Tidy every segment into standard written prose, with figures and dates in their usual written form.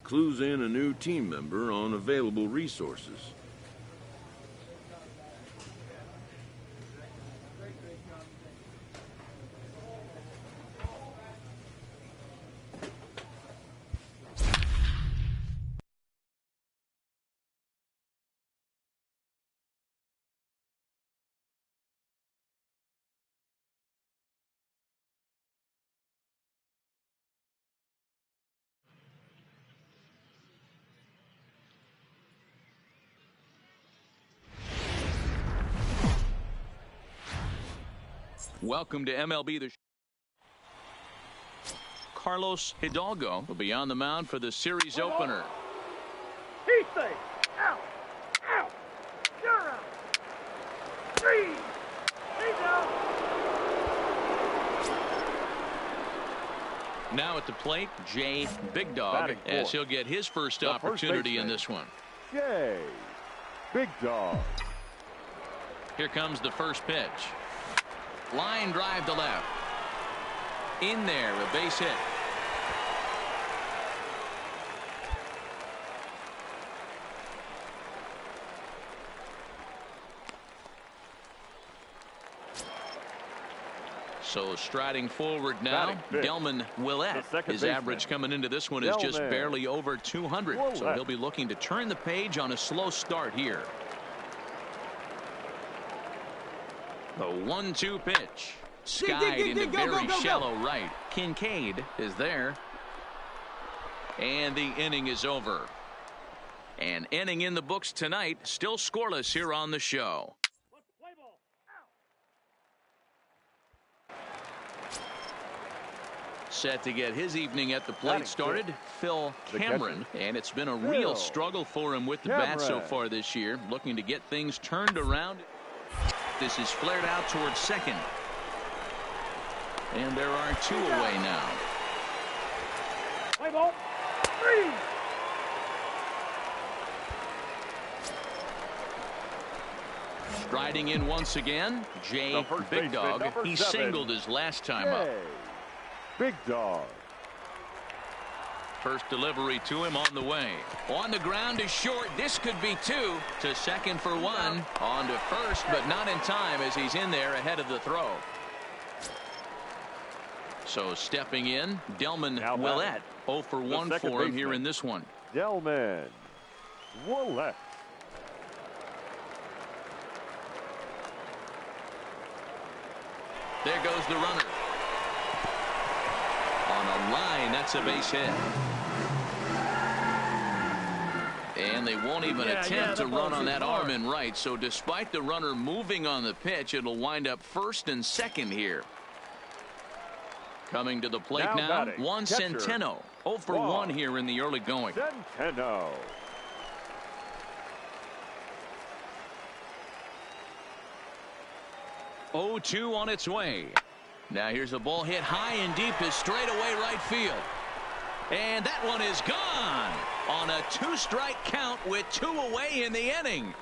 clues in a new team member on available resources. Welcome to MLB The Show. Carlos Hidalgo will be on the mound for the series opener. He's safe. Out. Out. You're out. 3. He's out. Now at the plate, Jay Big Dog, as he'll get his first opportunity in this one. Jay Big Dog. Here comes the first pitch. Line drive to left. In there, a base hit. So striding forward now, Delman Willett. His average coming into this one is just barely over 200. So he'll be looking to turn the page on a slow start here. The 1-2 pitch. Skied into very shallow right. Kincaid is there. And the inning is over. An inning in the books tonight. Still scoreless here on the show. Set to get his evening at the plate started, Phil Cameron. And it's been a real struggle for him with the bat so far this year. Looking to get things turned around. This is flared out towards second. And there are 2 away now. Play ball. 3. Striding in once again, Jay Big Dog. He singled his last time up. Big Dog. First delivery to him on the way. On the ground is short. This could be 2. To second for 1. On to first, but not in time as he's in there ahead of the throw. So stepping in, Delman Willett. 0 for 1 for him here in this one. Delman Willett. There goes the runner. On a line, that's a base hit. And they won't even attempt to run on that arm in right. So despite the runner moving on the pitch, it'll wind up first and second here. Coming to the plate now Juan Centeno. 0 for 1 here in the early going. Centeno. Oh, 2 on its way. Now here's a ball hit high and deep to straightaway right field. And that one is gone on a 2-strike count with 2 away in the inning.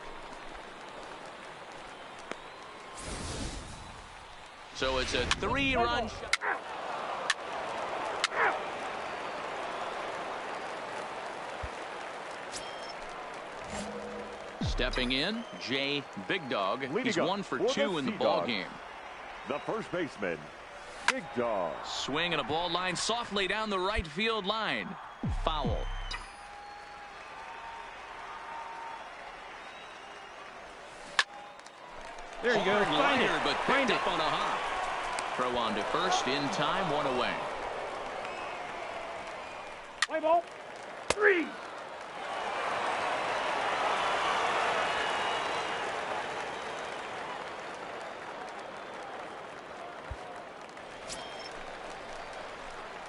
So it's a 3-run shot. Stepping in, Jay Big Dog. He's 1 for 2 in the ball game. The first baseman, Big Dog. Swing and a ball line softly down the right field line. Foul. There you go. Find it, but picked up on a hop. Throw on to first in time, 1 away. Play ball. 3.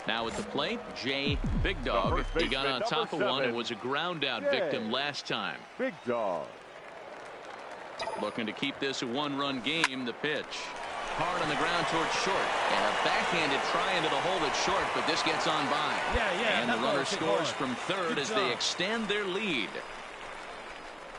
Now at the plate, Jay Big Dog. He got on top of one and was a ground out victim last time. Big Dog. Looking to keep this a 1-run game. The pitch. Hard on the ground towards short. And a backhanded try into the hole that's short, but this gets on by. And the runner scores from third as they extend their lead.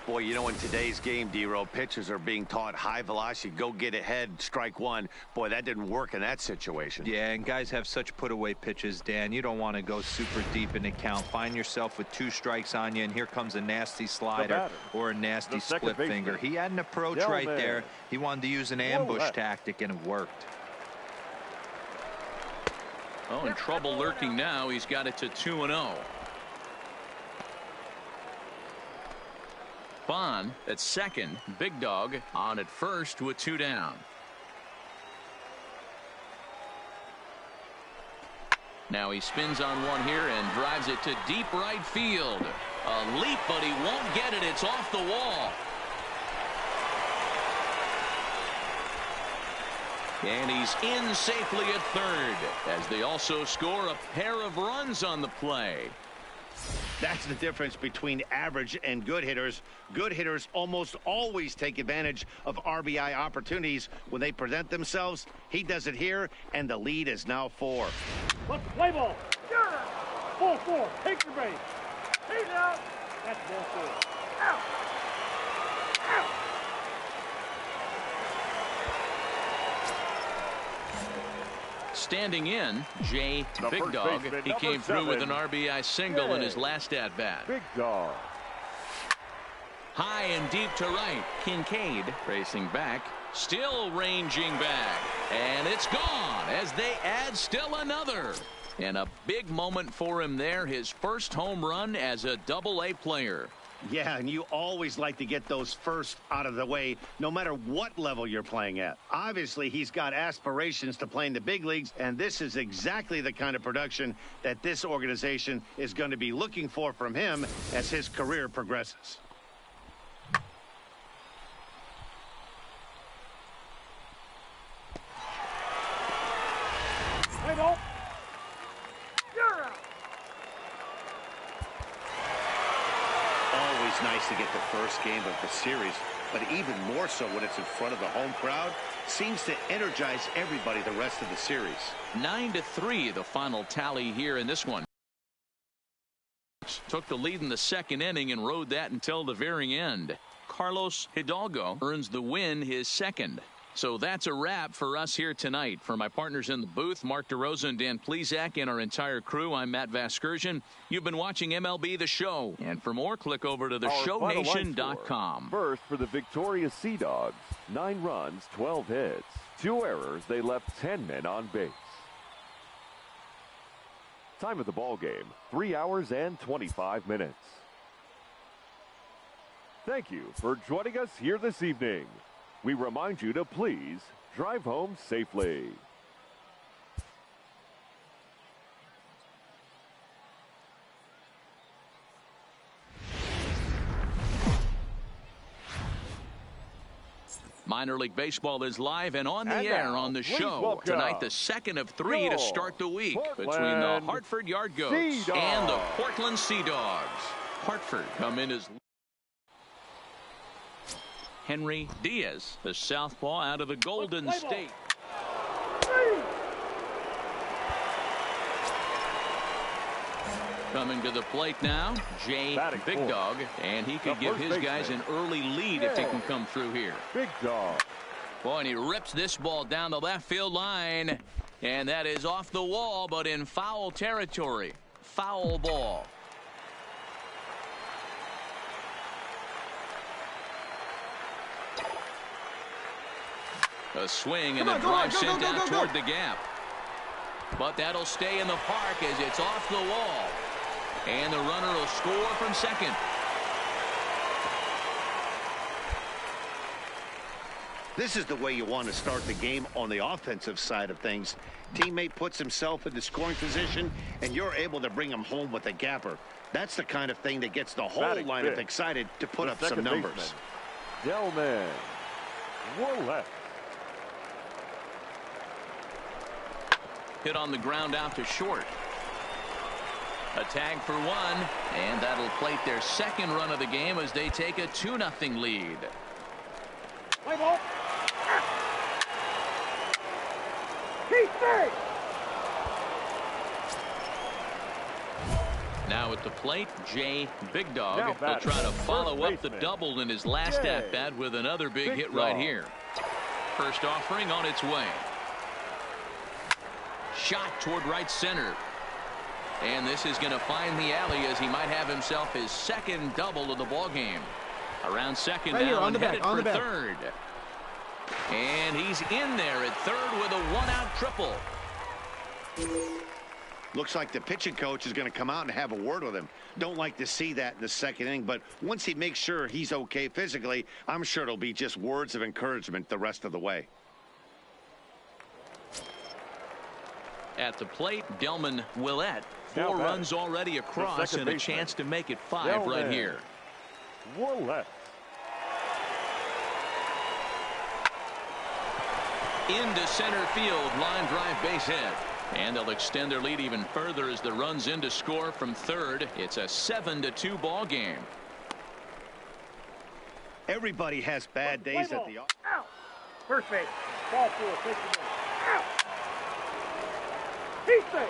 Boy, you know, in today's game, D-Row, pitchers are being taught high velocity, go get ahead, strike one. Boy, that didn't work in that situation. Yeah, and guys have such put-away pitches, Dan. You don't want to go super deep in the count. Find yourself with 2 strikes on you, and here comes a nasty slider or a nasty split finger. He had an approach right there. He wanted to use an ambush tactic, and it worked. Oh, in trouble lurking now. He's got it to 2-0. Bond at second. Big Dog on at first with 2 down. Now he spins on one here and drives it to deep right field. A leap, but he won't get it. It's off the wall. And he's in safely at third as they also score a pair of runs on the play. That's the difference between average and good hitters. Good hitters almost always take advantage of RBI opportunities when they present themselves. He does it here, and the lead is now 4. Let's play ball. You're out. Ball 4. Take your base. He's out. That's ball 4. Out. Out. Standing in, Jay Big Dog. He came through with an RBI single in his last at-bat. Big Dog. High and deep to right. Kincaid racing back. Still ranging back. And it's gone as they add still another. And a big moment for him there. His first home run as a Double-A player. Yeah, and you always like to get those first out of the way, no matter what level you're playing at. Obviously, he's got aspirations to play in the big leagues, and this is exactly the kind of production that this organization is going to be looking for from him as his career progresses. Play ball. You're out. Always nice to get the first game of the series, but even more so when it's in front of the home crowd. Seems to energize everybody the rest of the series. 9-3 the final tally here in this one. Took the lead in the second inning and rode that until the very end. Carlos Hidalgo earns the win, his second. So that's a wrap for us here tonight. For my partners in the booth, Mark DeRosa and Dan Plesac, and our entire crew, I'm Matt Vasgersian. You've been watching MLB The Show. And for more, click over to theshownation.com. First for the victorious Sea Dogs. 9 runs, 12 hits. 2 errors. They left 10 men on base. Time of the ball game, 3 hours and 25 minutes. Thank you for joining us here this evening. We remind you to please drive home safely. Minor League Baseball is live and on the air on the show. Tonight, the second of 3 to start the week between the Hartford Yard Goats and the Portland Sea Dogs. Hartford come in as Henry Diaz, the southpaw out of the Golden State. Coming to the plate now, Jay Big Dog, and he could give his guys an early lead if he can come through here. Big Dog. Boy, and he rips this ball down the left field line, and that is off the wall, but in foul territory. Foul ball. A swing and a drive sent out toward the gap. But that'll stay in the park as it's off the wall. And the runner will score from second. This is the way you want to start the game on the offensive side of things. Teammate puts himself in the scoring position, and you're able to bring him home with a gapper. That's the kind of thing that gets the whole lineup excited to put up some numbers. Delman. Whoa. Hit on the ground out to short. A tag for 1, and that'll plate their second run of the game as they take a 2-0 lead. Play ball. Keep safe. Now it's at the plate, Jay Big Dog. He'll try to follow up the double in his last at-bat with another big hit right here. First offering on its way. Shot toward right center. And this is going to find the alley as he might have himself his second double of the ball game. Around second now and headed for third. And he's in there at third with a one-out triple. Looks like the pitching coach is going to come out and have a word with him. Don't like to see that in the second inning, but once he makes sure he's okay physically, I'm sure it'll be just words of encouragement the rest of the way. At the plate, Delman Willett. 4 runs already across and a chance to make it 5 right here. Willett. Into center field, line drive base hit. And they'll extend their lead even further as the runs in to score from third. It's a 7-2 ball game. Everybody has bad days at the... Out. First base. Ball 4. Take the ball. Out. He's safe.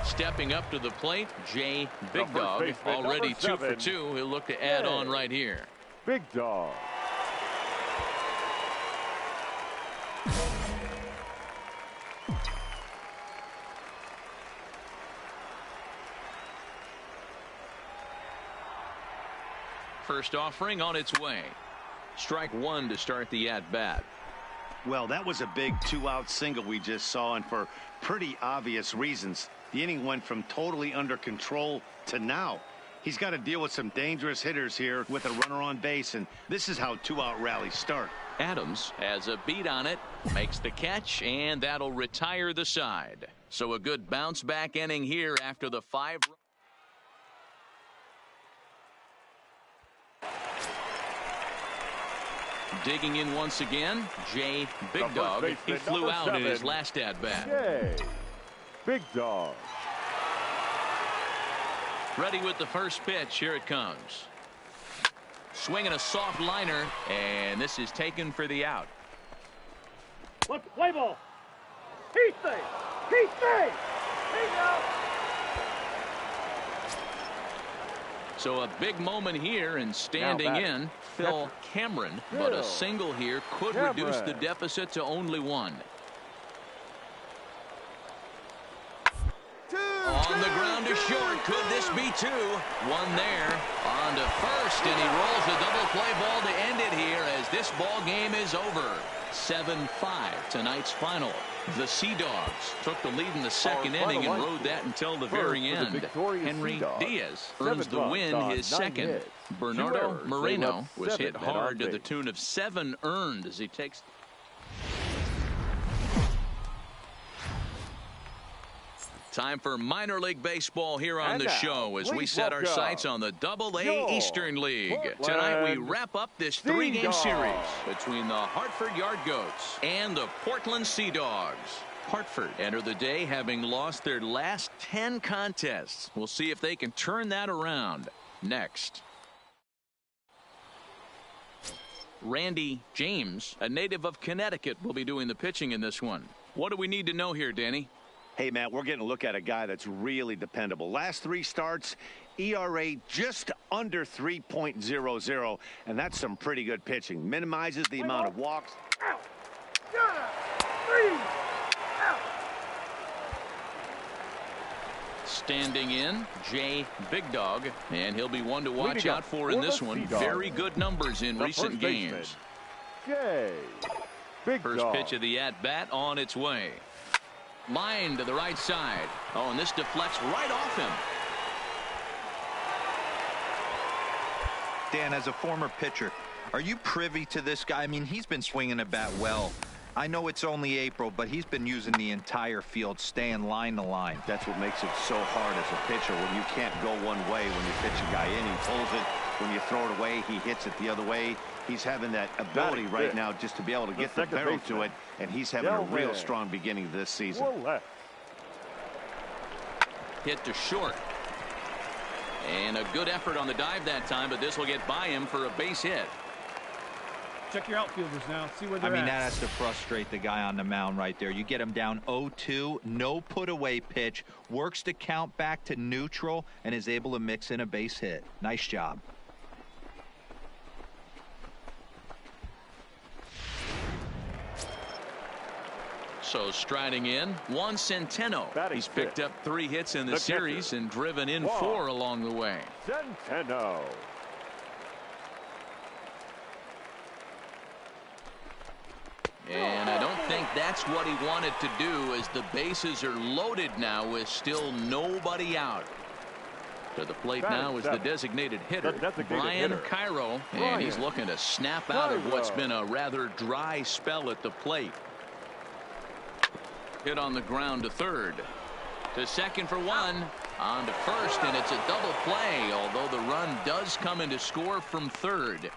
Stepping up to the plate, Jay Big Dog. Already 2 for 2. He'll look to add on right here. Big Dog. First offering on its way. Strike 1 to start the at-bat. Well, that was a big 2-out single we just saw, and for pretty obvious reasons. The inning went from totally under control to now. He's got to deal with some dangerous hitters here with a runner on base, and this is how 2-out rallies start. Adams has a beat on it, makes the catch, and that'll retire the side. So a good bounce-back inning here after the 5. Digging in once again, Jay Big Dog. He flew out in his last at-bat. Jay Big Dog. Ready with the first pitch. Here it comes. Swinging a soft liner, and this is taken for the out. Let's play ball. He's safe. He's safe. He's out. So a big moment here, and standing in, Phil Cameron. But a single here could reduce the deficit to only 1. On the ground to short. Could this be 2? 1 there. On to first, and he rolls a double play ball to end it here as this ball game is over. 7-5 tonight's final. The Sea Dogs took the lead in the second inning and rode that until the very end. Henry Diaz earns the win, his second. Bernardo Moreno was hit hard to the tune of 7 earned as he takes. Time for minor league baseball here on the show as we set our sights on the Double-A Eastern League. Tonight we wrap up this 3-game series between the Hartford Yard Goats and the Portland Sea Dogs. Hartford enter the day having lost their last 10 contests. We'll see if they can turn that around next. Randy James, a native of Connecticut, will be doing the pitching in this one. What do we need to know here, Danny? Hey, Matt, we're getting a look at a guy that's really dependable. Last 3 starts, ERA just under 3.00, and that's some pretty good pitching. Minimizes the amount of walks. Out. 3. Out. Standing in, Jay Big Dog, and he'll be one to watch out for in this one. Very good numbers in recent games. Jay Big Dog. First pitch of the at-bat on its way. Line to the right side. Oh, and this deflects right off him. Dan, as a former pitcher, are you privy to this guy? I mean, he's been swinging a bat well. I know it's only April, but he's been using the entire field, staying line to line. That's what makes it so hard as a pitcher when you can't go one way when you pitch a guy in. He pulls it. When you throw it away, he hits it the other way. He's having that ability right now just to be able to get the barrel to it, and he's having a real strong beginning this season. Hit to short. And a good effort on the dive that time, but this will get by him for a base hit. Check your outfielders now. See where they're at. I mean, that has to frustrate the guy on the mound right there. You get him down 0-2, no put-away pitch, works the count back to neutral, and is able to mix in a base hit. Nice job. So striding in, Juan Centeno. He's picked up 3 hits in the series and driven in 4 along the way. Centeno. And I don't think that's what he wanted to do, as the bases are loaded now with still nobody out. To the plate now is the designated hitter, Brian Cairo, and he's looking to snap out of what's been a rather dry spell at the plate. Hit on the ground to third. To second for 1. On to first, and it's a double play, although the run does come in to score from third.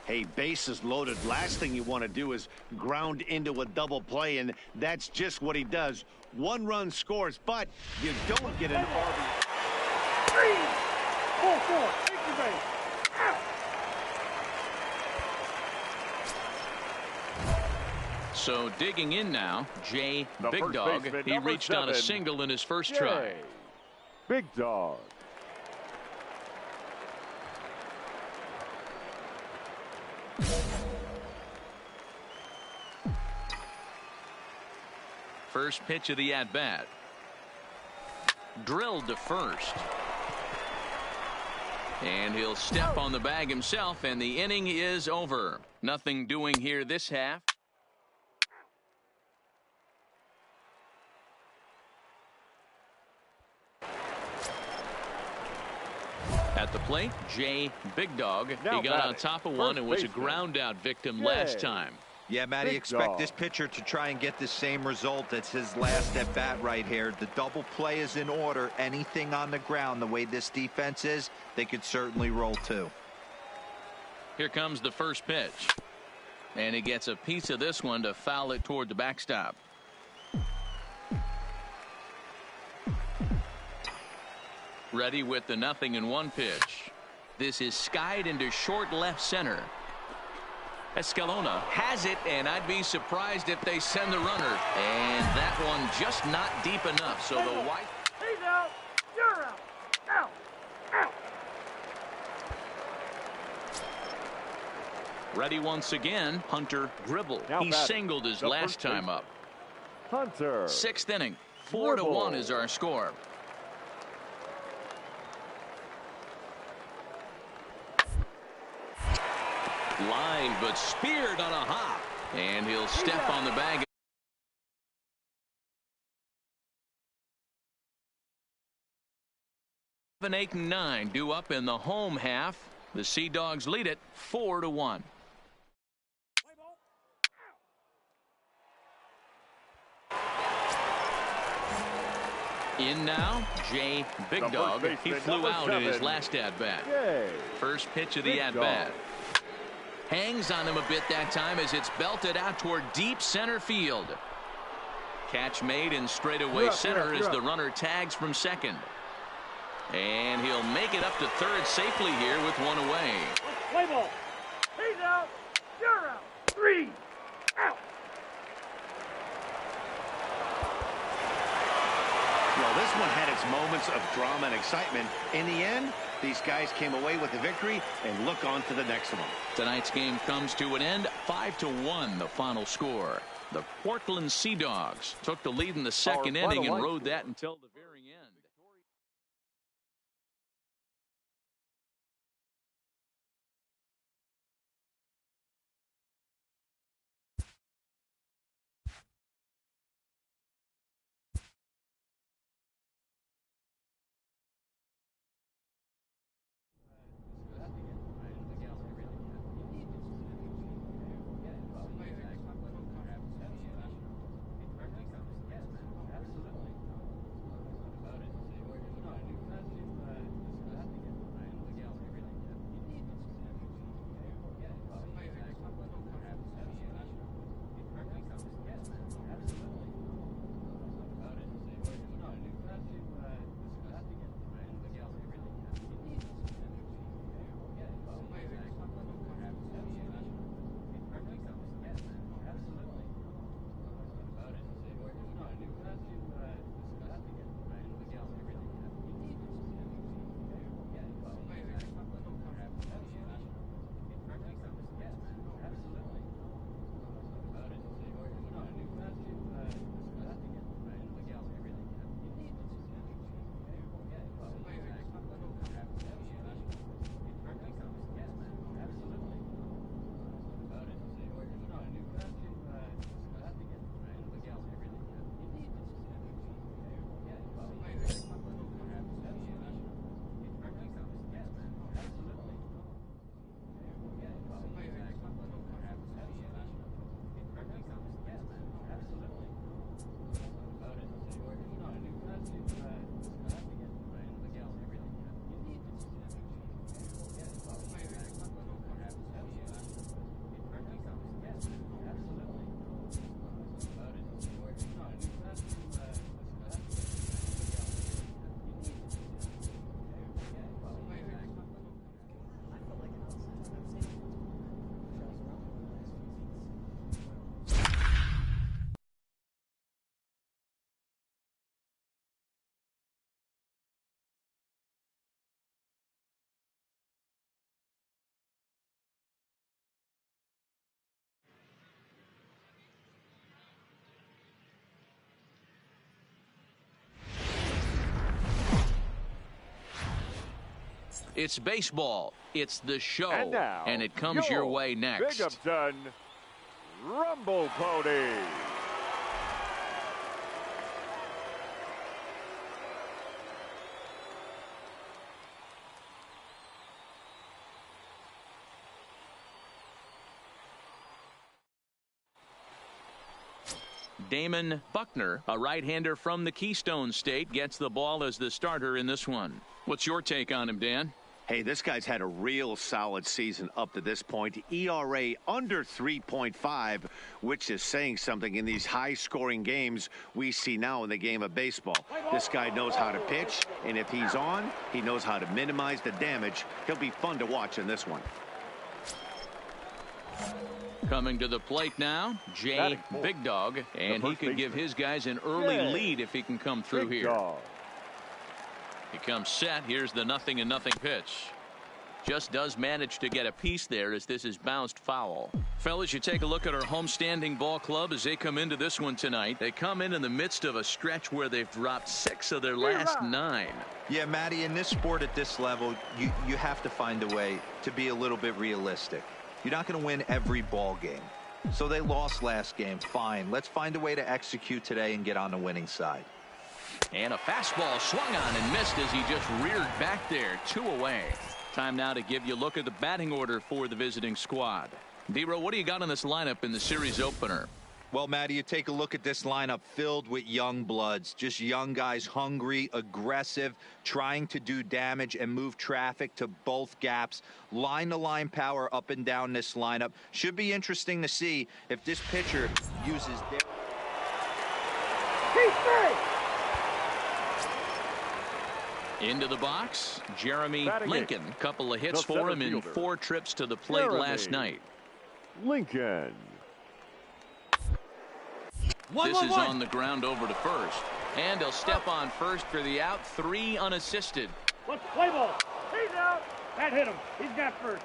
Hey, bases loaded. Last thing you want to do is ground into a double play, and that's just what he does. 1 run scores, but you don't get an RBI. 3-4, take your base. Out. So digging in now, Jay Big Dog. He reached on a single in his first try. Big Dog. First pitch of the at-bat. Drilled to first. And he'll step on the bag himself, and the inning is over. Nothing doing here this half. At the plate, Jay Big Dog. He got on top of one and was a ground out victim last time. Yeah, Matty, expect this pitcher to try and get the same result as his last at bat right here. The double play is in order. Anything on the ground, the way this defense is, they could certainly roll too. Here comes the first pitch. And he gets a piece of this one to foul it toward the backstop. Ready with the 0-1 pitch. This is skied into short left center. Escalona has it, and I'd be surprised if they send the runner. And that one just not deep enough. So the White. He's out. You're out. Out. Out. Ready once again, Hunter Gribble. He singled his last time up. Hunter. 6th inning. 4-1 is our score. Line, but speared on a hop. And he'll step on the bag. 7, 8, and 9 due up in the home half. The Sea Dogs lead it 4-1. In now, Jay Big Dog. He flew out in his last at-bat. First pitch of the at-bat. Hangs on him a bit that time as it's belted out toward deep center field. Catch made in straightaway center as the runner tags from second. And he'll make it up to third safely here with 1 away. Play ball. He's out. You're out. 3. Out. Well, this one had its moments of drama and excitement. In the end, these guys came away with the victory and look on to the next one. Tonight's game comes to an end. 5-1 the final score. The Portland Sea Dogs took the lead in the second inning and rode that until the very end. It's baseball. It's the show. And now, and it comes your way next. Binghamton Rumble Pony. Damon Buckner, a right-hander from the Keystone State, gets the ball as the starter in this one. What's your take on him, Dan? Hey, this guy's had a real solid season up to this point. ERA under 3.5, which is saying something in these high-scoring games we see now in the game of baseball. This guy knows how to pitch, and if he's on, he knows how to minimize the damage. He'll be fun to watch in this one. Coming to the plate now, Jay Big Dog, and he could give his guys an early lead if he can come through here. He comes set. Here's the 0-0 pitch. Just does manage to get a piece there as this is bounced foul. Fellas, you take a look at our homestanding ball club as they come into this one tonight. They come in the midst of a stretch where they've dropped 6 of their last 9. Yeah, Matty, in this sport at this level, you have to find a way to be a little bit realistic. You're not going to win every ball game. So they lost last game. Fine. Let's find a way to execute today and get on the winning side. And a fastball swung on and missed as he just reared back there. 2 away. Time now to give you a look at the batting order for the visiting squad. D-Row, what do you got in this lineup in the series opener? Well, Matty, you take a look at this lineup filled with young bloods, just young guys, hungry, aggressive, trying to do damage and move traffic to both gaps. Line-to-line power up and down this lineup. Should be interesting to see if this pitcher uses their... Into the box, Jeremy Lincoln. Couple of hits for him in 4 trips to the plate last night. Lincoln. This is on the ground over to first. And he'll step on first for the out. 3 unassisted. Let's play ball. He's out. That hit him. He's got first.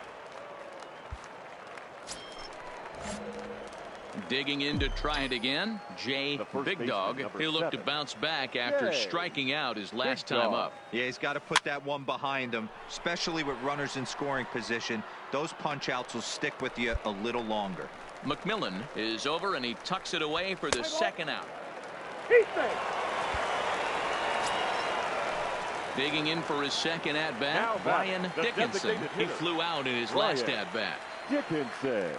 Digging in to try it again, Jay Big Dog. He'll look to bounce back after striking out his last time up. Yeah, he's got to put that one behind him, especially with runners in scoring position. Those punch-outs will stick with you a little longer. McMillan is over, and he tucks it away for the second out. Digging in for his second at-bat, Brian Dickinson. He flew out in his last at-bat. Dickinson.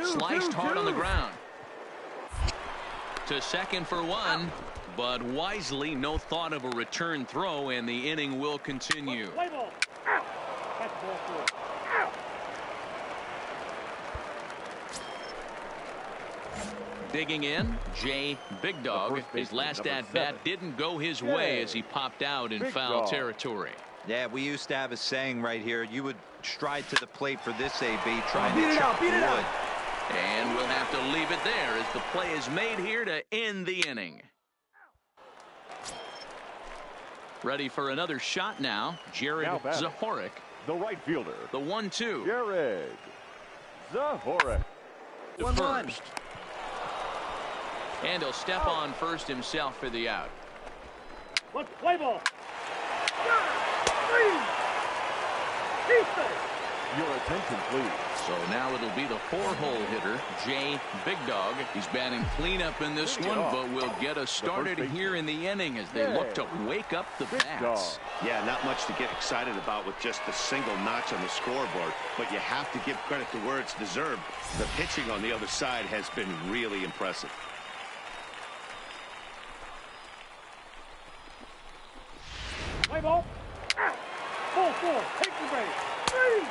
Sliced hard on the ground. To second for 1, but wisely no thought of a return throw, and the inning will continue. Digging in, Jay Big Dog. His last at-bat didn't go his way as he popped out in foul territory. Yeah, we used to have a saying right here. You would stride to the plate for this AB, trying to chop wood. And we'll have to leave it there as the play is made here to end the inning. Ready for another shot now, Jared Zahorik. The right fielder. The 1-2. Jared Zahorik. To first. And he'll step on first himself for the out. Let's play ball. Your attention, please. So now it'll be the 4-hole hitter, Jay Big Dog. He's batting cleanup in this one, but will get us started here in the inning as they look to wake up the bats. Yeah, not much to get excited about with just a single notch on the scoreboard, but you have to give credit to where it's deserved. The pitching on the other side has been really impressive. Play ball. Out. Full 4. Take the base. 3.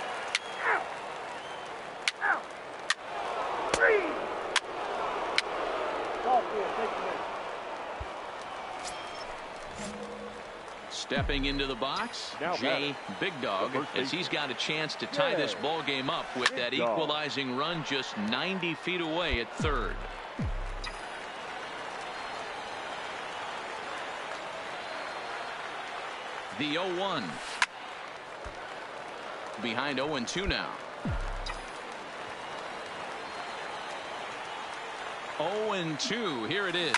Out. Out. 3. Ball 4. Take the base. Stepping into the box, Jay Big Dog, as he's got a chance to tie this ball game up with that equalizing run just 90 feet away at third. The 0-1. Behind 0-2 now. 0-2. Here it is.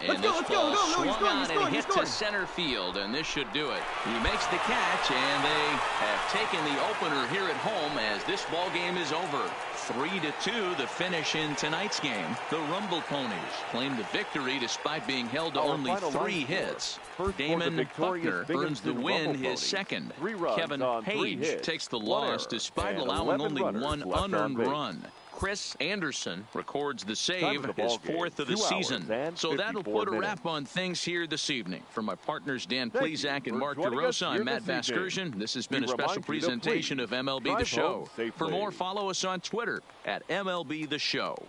And this ball swung on and hit to center field, and this should do it. He makes the catch, and they have taken the opener here at home as this ball game is over. 3-2 the finish in tonight's game. The Rumble Ponies claim the victory despite being held to only 3 hits. Damon Buckner earns the win, his second. Kevin Page takes the loss despite allowing only 1 unearned run. Chris Anderson records the save, his 4th of the season. So that'll put a wrap on things here this evening. For my partners Dan Plezak and Mark DeRosa, I'm Matt Vasgersian. This has been a special presentation of MLB The Show. For more, follow us on Twitter at MLB The Show.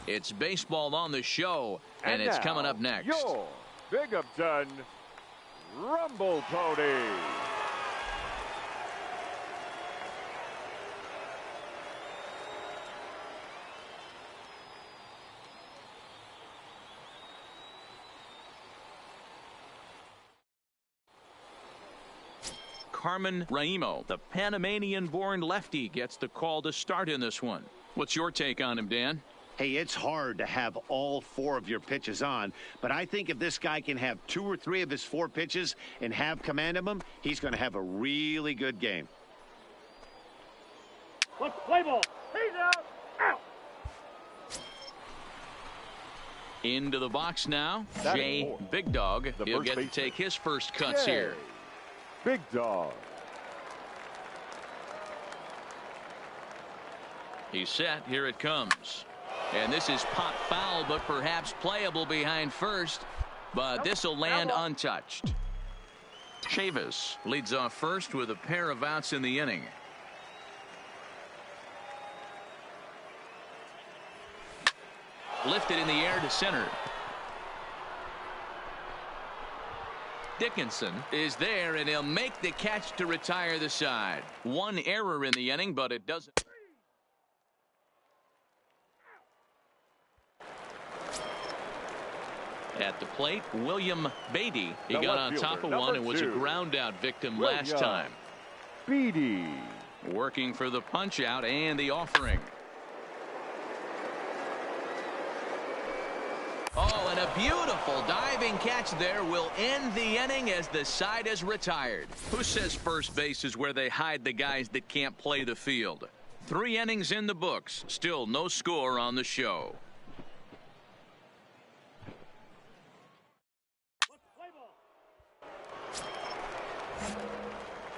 It's baseball on the show, and it's coming up next. Your Binghamton Rumble Pony. Carmen Raimo, the Panamanian-born lefty, gets the call to start in this one. What's your take on him, Dan? Hey, it's hard to have all 4 of your pitches on, but I think if this guy can have 2 or 3 of his 4 pitches and have command of them, he's going to have a really good game. Let's play ball. He's out. Out. Into the box now, Jay Big Dog. He'll get to take his first cuts here. Big Dog. He's set. Here it comes. And this is pop foul, but perhaps playable behind first. But this will land untouched. Chavis leads off first with a pair of outs in the inning. Lifted in the air to center. Dickinson is there, and he'll make the catch to retire the side. 1 error in the inning, but it doesn't. At the plate, William Beatty. He got on top of one and was a ground out victim last time. Beatty working for the punch out and the offering. Oh, and a beautiful diving catch there will end the inning as the side is retired. Who says first base is where they hide the guys that can't play the field? 3 innings in the books. Still no score on the show.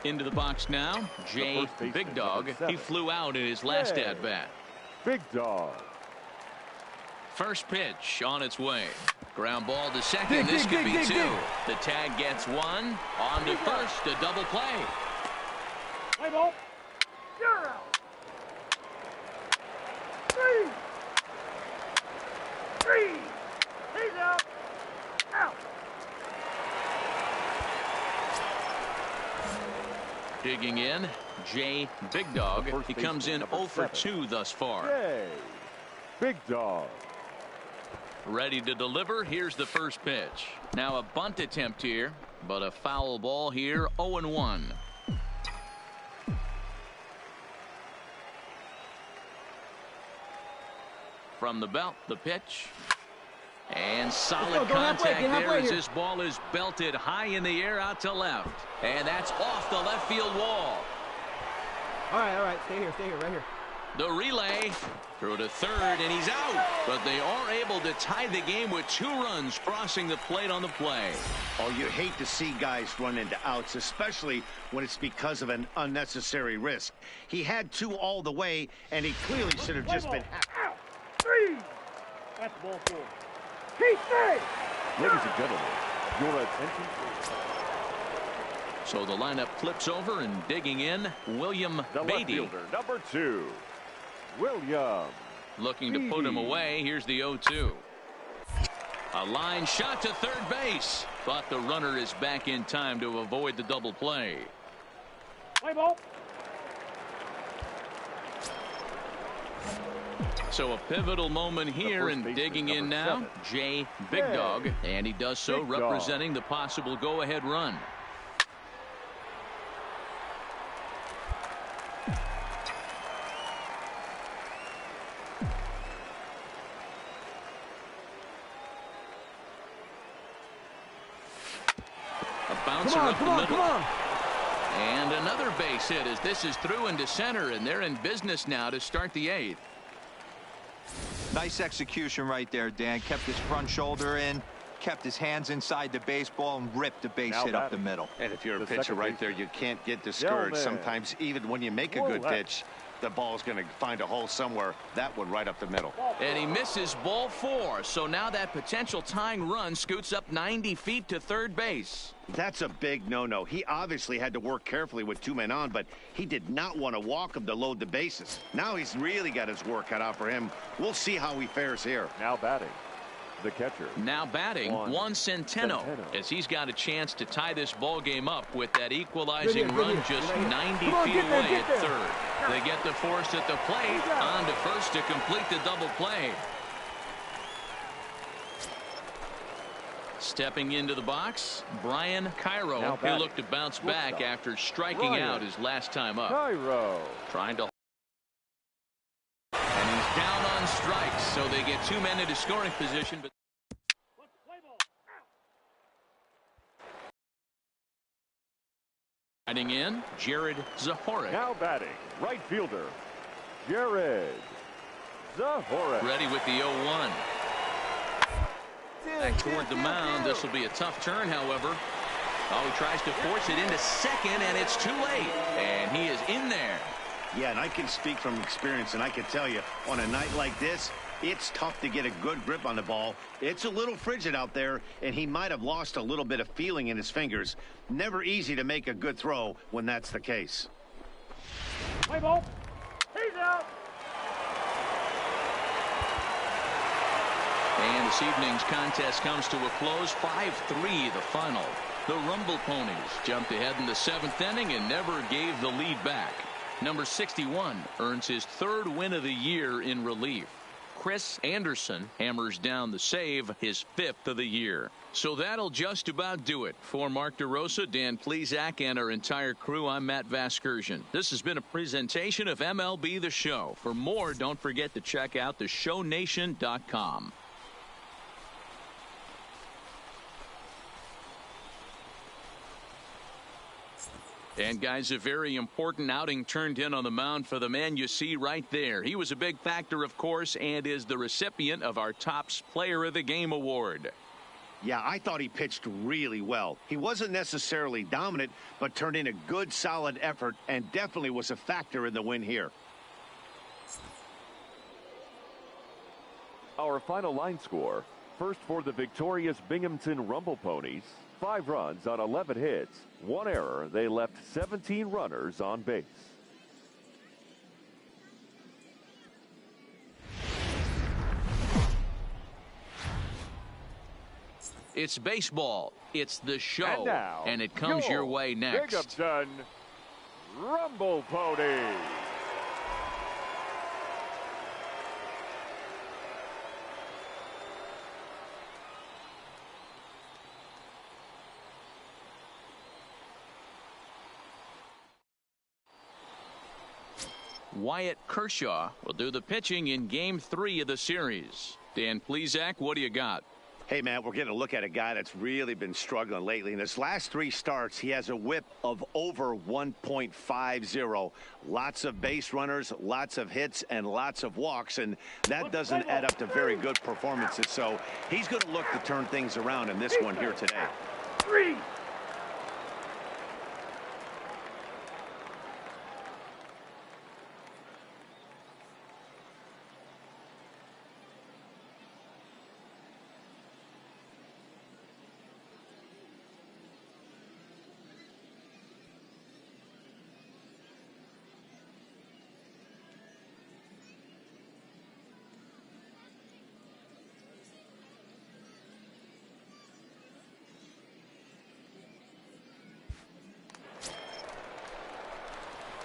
Into the box now, Jay Big Dog. He flew out in his last at-bat. Big Dog. First pitch on its way. Ground ball to second. This could be 2. The tag gets 1. On to first. A double play. Play ball. You're out. 3. He's out. Out. Digging in, Jay Big Dog. He comes in 0 for 2 thus far. Yay. Big Dog. Ready to deliver. Here's the first pitch. Now a bunt attempt here, but a foul ball here. 0-1. From the belt, the pitch. And solid contact there as this ball is belted high in the air out to left. And that's off the left field wall. All right. Stay here, right here. The relay through to third, and he's out. But they are able to tie the game with 2 runs crossing the plate on the play. Oh, you hate to see guys run into outs, especially when it's because of an unnecessary risk. He had 2 all the way, and he clearly should have just been out. 3. That's ball 4. Ladies and gentlemen, your attention please. So the lineup flips over, and digging in, William Beatty. Left fielder, number 2, William. Looking to put him away. Here's the 0-2. A line shot to third base, but the runner is back in time to avoid the double play. Play ball. So a pivotal moment here, and digging in now, Jay Big Dog, and he does so representing the possible go-ahead run. bouncer up the middle. Come on. And another base hit as this is through into center, and they're in business now to start the 8th. Nice execution right there, Dan. Kept his front shoulder in, kept his hands inside the baseball, and ripped the base hit up the middle. And if you're a pitcher right there, you can't get discouraged. Sometimes even when you make a good pitch, the ball's going to find a hole somewhere. That one right up the middle. And he misses ball 4. So now that potential tying run scoots up 90 feet to third base. That's a big no-no. He obviously had to work carefully with 2 men on, but he did not want to walk him to load the bases. Now he's really got his work cut out for him. We'll see how he fares here. Now batting, the catcher. Now batting, Juan Centeno, as he's got a chance to tie this ball game up with that equalizing run just 90 feet away at third. They get the force at the plate, on to first to complete the double play. Stepping into the box, Brian Cairo. He looked to bounce back after striking out his last time up. Cairo. Trying to. And he's down on strikes, so they get 2 men into scoring position. But batting in, Jared Zahoric. Now batting, right fielder, Jared Zahoric. Ready with the 0-1. Back toward the mound. This will be a tough turn, however. Oh, he tries to force it into second, and it's too late. And he is in there. Yeah, and I can speak from experience, and I can tell you, on a night like this, it's tough to get a good grip on the ball. It's a little frigid out there, and he might have lost a little bit of feeling in his fingers. Never easy to make a good throw when that's the case. Play ball. He's out. And this evening's contest comes to a close. 5-3 the final. The Rumble Ponies jumped ahead in the 7th inning and never gave the lead back. Number 61 earns his 3rd win of the year in relief. Chris Anderson hammers down the save, his 5th of the year. So that'll just about do it. For Mark DeRosa, Dan Plesac, and our entire crew, I'm Matt Vasgersian. This has been a presentation of MLB The Show. For more, don't forget to check out theshownation.com. And guys, a very important outing turned in on the mound for the man you see right there. He was a big factor, of course, and is the recipient of our Topps Player of the Game award. Yeah, I thought he pitched really well. He wasn't necessarily dominant, but turned in a good, solid effort and definitely was a factor in the win here. Our final line score. First for the victorious Binghamton Rumble Ponies. 5 runs on 11 hits, 1 error. They left 17 runners on base. It's baseball. It's the show. And now, and it comes your way next. Binghamton Rumble Ponies. Wyatt Kershaw will do the pitching in Game 3 of the series. Dan Plesac, what do you got? Hey, man, we're getting a look at a guy that's really been struggling lately. In his last 3 starts, he has a whip of over 1.50. Lots of base runners, lots of hits, and lots of walks, and that doesn't add up to very good performances. So he's going to look to turn things around in this one here today. 3.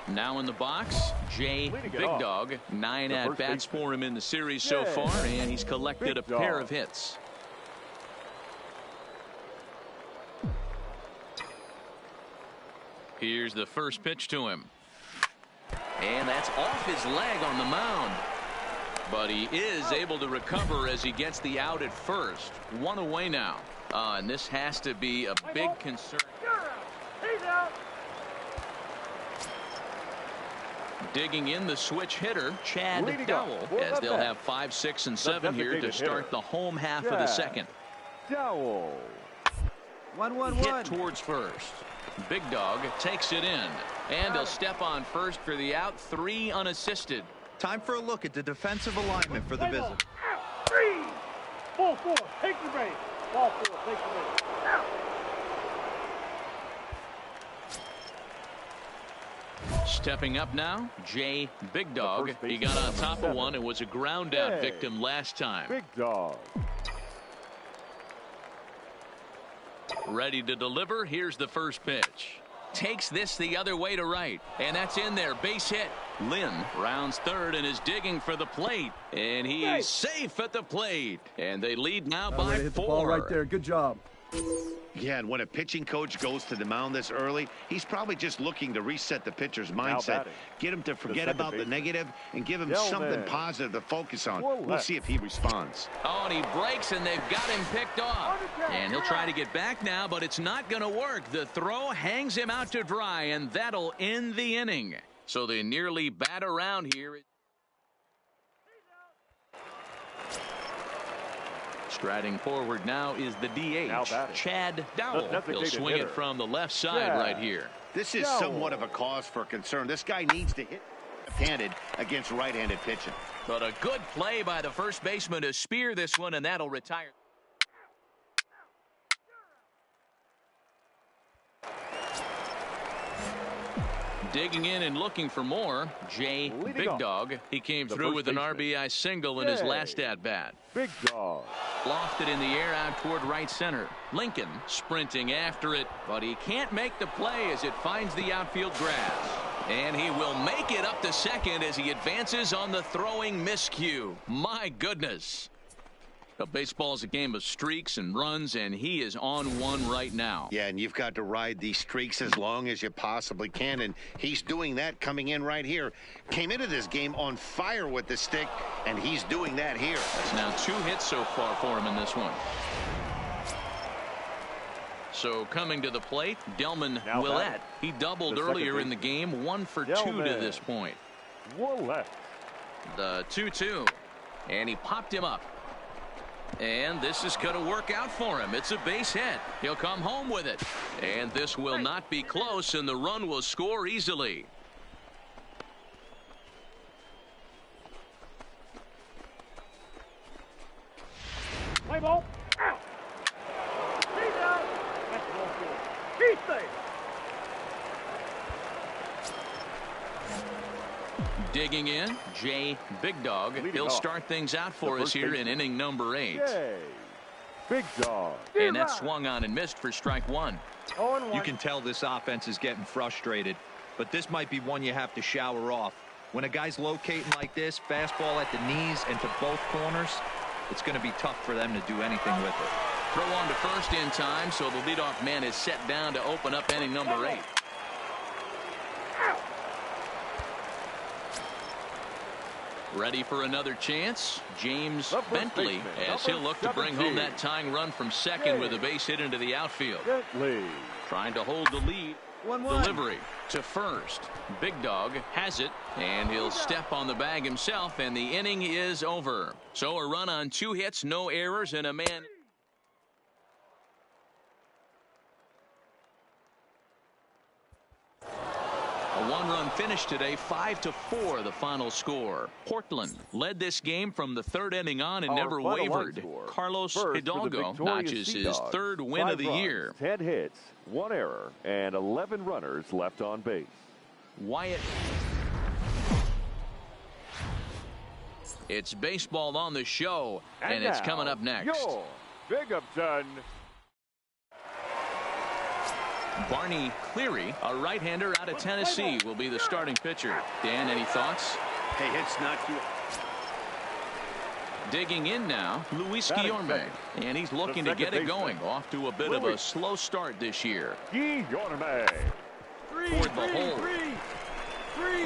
Now in the box, Jay Big Dog. 9 at-bats for him in the series so far, and he's collected a pair of hits. Here's the first pitch to him. And that's off his leg on the mound. But he is able to recover as he gets the out at first. 1 away now. And this has to be a big concern. He's out. Digging in the switch hitter, Chad Dowell, as they'll have 5, 6, and 7 here to start the home half of the second. Dowell. 1-1-1. Hit towards first. Big Dog takes it in, and he'll step on first for the out, 3 unassisted. Time for a look at the defensive alignment for the visit. 3. Ball 4. Take your base. Ball 4. Take your base. Out. Stepping up now, Jay Big Dog. He got on top of one and was a ground out victim last time. Big Dog. Ready to deliver. Here's the first pitch. Takes this the other way to right, and that's in there. Base hit. Lynn rounds third and is digging for the plate, and he is safe at the plate, and they lead now by 4. Hit the ball right there. Good job. Yeah, and when a pitching coach goes to the mound this early, he's probably just looking to reset the pitcher's mindset, get him to forget about the negative, and give him something positive to focus on. We'll see if he responds. Oh, and he breaks, and they've got him picked off. And he'll try to get back now, but it's not going to work. The throw hangs him out to dry, and that'll end the inning. So they nearly bat around here. Striding forward now is the DH, Chad Dowell. He'll swing it from the left side right here. This is somewhat of a cause for concern. This guy needs to hit left-handed against right-handed pitching. But a good play by the first baseman to spear this one, and that'll retire. Digging in and looking for more, Jay Big Dog. He came through with an RBI single in his last at-bat. Big Dog. Lofted in the air out toward right center. Lincoln sprinting after it, but he can't make the play as it finds the outfield grass. And he will make it up to second as he advances on the throwing miscue. My goodness. Baseball is a game of streaks and runs, and he is on one right now. Yeah, and you've got to ride these streaks as long as you possibly can, and he's doing that coming in right here. Came into this game on fire with the stick, and he's doing that here. That's now 2 hits so far for him in this one. So coming to the plate, Delman Willett. He doubled earlier in the game, 1 for 2 to this point. Willett. The 2-2, and he popped him up. And this is going to work out for him. It's a base hit. He'll come home with it. And this will not be close, and the run will score easily. Play ball. Out. He's out. That's ball 4. He's safe. Digging in, Jay Big Dog. He'll start things out for us here in inning number 8. Big Dog. And that swung on and missed for strike 1. You can tell this offense is getting frustrated, but this might be one you have to shower off. When a guy's locating like this, fastball at the knees and to both corners, it's going to be tough for them to do anything with it. Throw on to first in time, so the leadoff man is set down to open up inning number 8. Ready for another chance, James Bentley, as he'll look to bring home that tying run from second with a base hit into the outfield. Trying to hold the lead. 1-1. Delivery to first. Big Dog has it, and he'll step on the bag himself, and the inning is over. So a run on 2 hits, no errors, and a man. A 1-run finish today, 5-4 the final score. Portland led this game from the 3rd inning on and never wavered. Carlos Hidalgo notches his 3rd win of the year. 10 hits, 1 error, and 11 runners left on base. Wyatt. It's baseball on the show, and it's coming up next. Your Binghamton. Barney Cleary, a right-hander out of Tennessee, will be the starting pitcher. Dan, any thoughts? Hey, it's not you. Digging in now, Luis Guillorme, and he's looking to get it going. Off to a bit of a slow start this year. Guillorme. Toward the hole.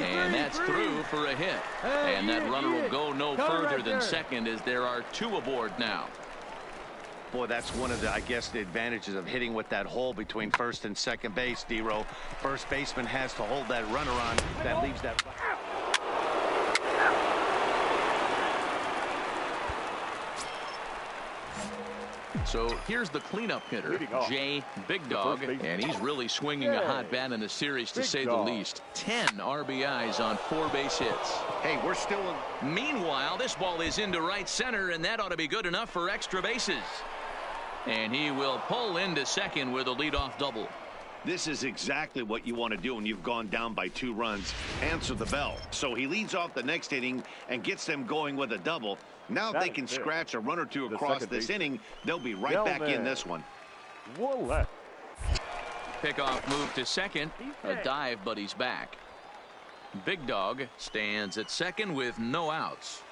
And that's through for a hit. And that runner will go no further than second as there are 2 aboard now. Boy, that's one of the, I guess, the advantages of hitting with that hole between first and second base, D-Row. First baseman has to hold that runner on. That leaves that... So here's the cleanup hitter, Jay Big Dog, and he's really swinging a hot bat in the series, to say the least. 10 RBIs on 4 base hits. Hey, we're still in... Meanwhile, this ball is into right center, and that ought to be good enough for extra bases. And he will pull into second with a leadoff double. This is exactly what you want to do when you've gone down by 2 runs. Answer the bell. So he leads off the next inning and gets them going with a double. Now if they can scratch a run or two across this inning, they'll be right back in this one. Pickoff move to second. A dive, but he's back. Big Dog stands at second with no outs.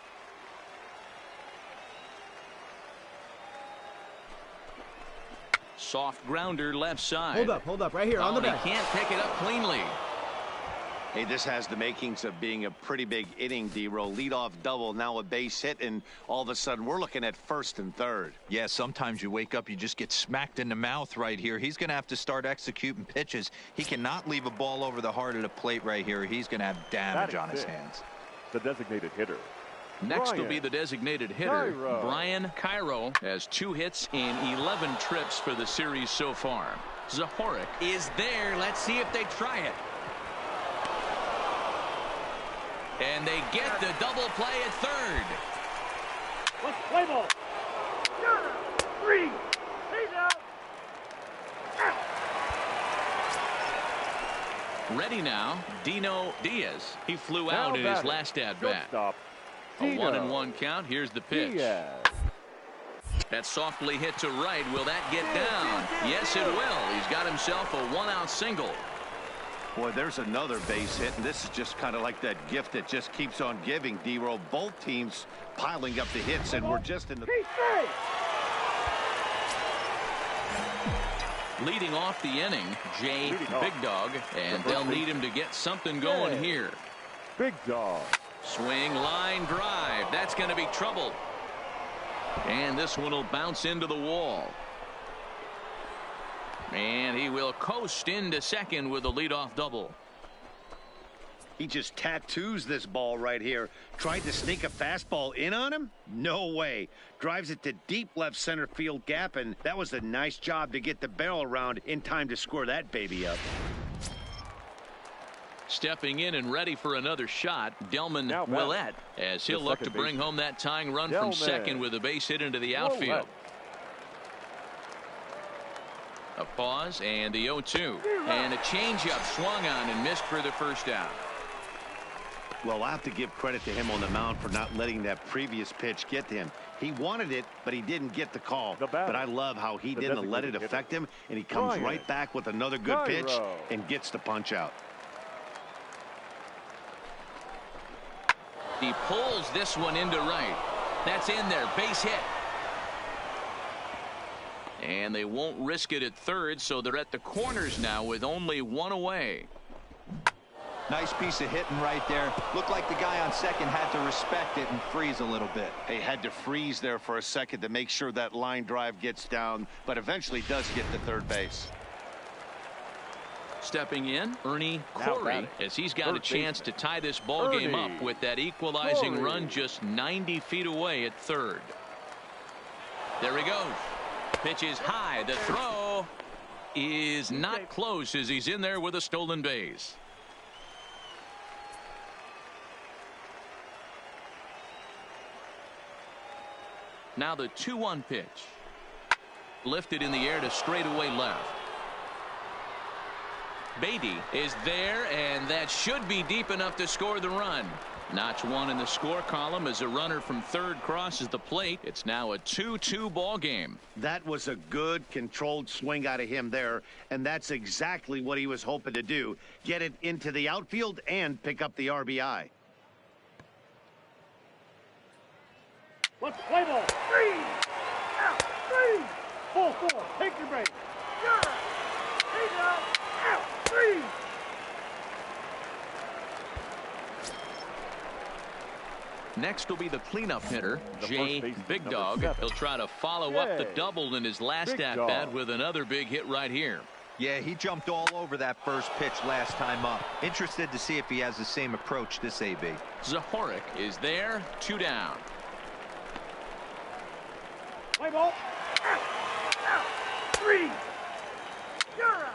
Soft grounder left side. Hold up, right here on the back. He can't pick it up cleanly. Hey, this has the makings of being a pretty big inning, D-Row. Leadoff double, now a base hit, and all of a sudden we're looking at first and third. Yeah, sometimes you wake up, you just get smacked in the mouth right here. He's going to have to start executing pitches. He cannot leave a ball over the heart of the plate right here. He's going to have damage on his hands. The designated hitter. Next will be the designated hitter, Brian Cairo, has 2 hits in 11 trips for the series so far. Zahorik is there. Let's see if they try it. And they get the double play at third. Let's play ball. 3. He's out. Ready now, Dino Diaz. He flew out in his last at-bat. A 1-1 count. Here's the pitch. That softly hit to right. Will that get down? Yes, it will. He's got himself a 1-out single. Boy, there's another base hit, and this is just kind of like that gift that just keeps on giving, D-Row. Both teams piling up the hits, and we're just in the... Leading off the inning, Jay Big Dog, and they'll need him to get something going here. Big Dog. Swing, line drive. That's going to be trouble. And this one will bounce into the wall. And he will coast into second with a leadoff double. He just tattoos this ball right here. Tried to sneak a fastball in on him? No way. Drives it to deep left center field gap, and that was a nice job to get the barrel around in time to score that baby up. Stepping in and ready for another shot, Delman Willett, as he'll look to bring home that tying run from second with a base hit into the outfield. A pause and the 0-2. And a changeup swung on and missed for the first out. Well, I'll have to give credit to him on the mound for not letting that previous pitch get to him. He wanted it, but he didn't get the call. But I love how he didn't let it affect him, and he comes right back with another good pitch and gets the punch out. He pulls this one into right. That's in there. Base hit. And they won't risk it at third, so they're at the corners now with only 1 away. Nice piece of hitting right there. Looked like the guy on second had to respect it and freeze a little bit. He had to freeze there for a second to make sure that line drive gets down, but eventually does get to third base. Stepping in, Ernie Corey, as he's got a chance to tie this ball game up with that equalizing run just 90 feet away at third. There he goes. Pitch is high. The throw is not close as he's in there with a stolen base. Now the 2-1 pitch. Lifted in the air to straightaway left. Beatty is there, and that should be deep enough to score the run. Notch 1 in the score column as a runner from third crosses the plate. It's now a 2-2 ball game. That was a good controlled swing out of him there, and that's exactly what he was hoping to do. Get it into the outfield and pick up the RBI. Let's play ball. 3. Out. 3. Full 4. Take your break. He's out. Out. 3. Next will be the cleanup hitter, Jay Big Dog. He'll try to follow up the double in his last at-bat with another big hit right here. Yeah, he jumped all over that first pitch last time up. Interested to see if he has the same approach this AB. Zahorik is there, 2 down. Play ball. Out. Out. 3. You're out.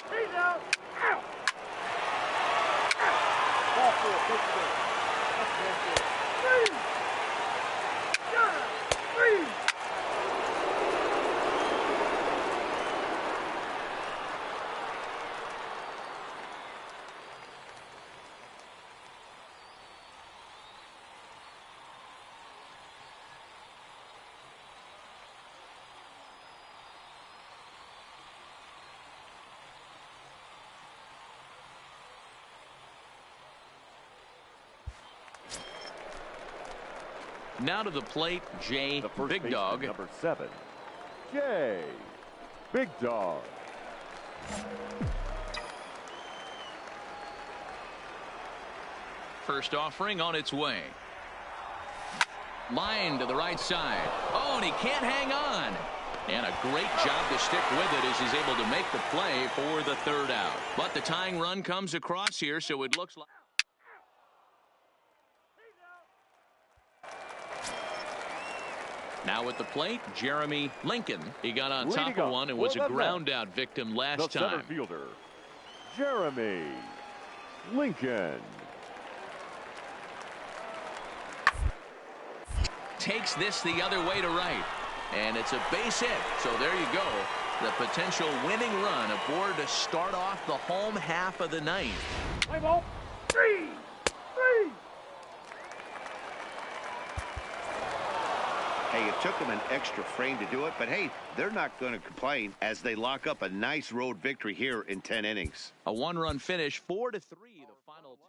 He's out. Out. Ball 4. Take the ball. That's ball 4. 3. You're out. 3. Now to the plate, Jay Big Dog. Number 7, Jay Big Dog. First offering on its way. Line to the right side. Oh, and he can't hang on. And a great job to stick with it as he's able to make the play for the 3rd out. But the tying run comes across here, so it looks like... Now at the plate, Jeremy Lincoln. He got on top of one and was a ground out victim last time. Center fielder, Jeremy Lincoln. Takes this the other way to right. And it's a base hit. So there you go. The potential winning run aboard to start off the home half of the 9th. Play ball. 3. 3. Hey, it took them an extra frame to do it, but hey, they're not going to complain as they lock up a nice road victory here in 10 innings. A 1-run finish, 4-3, the final.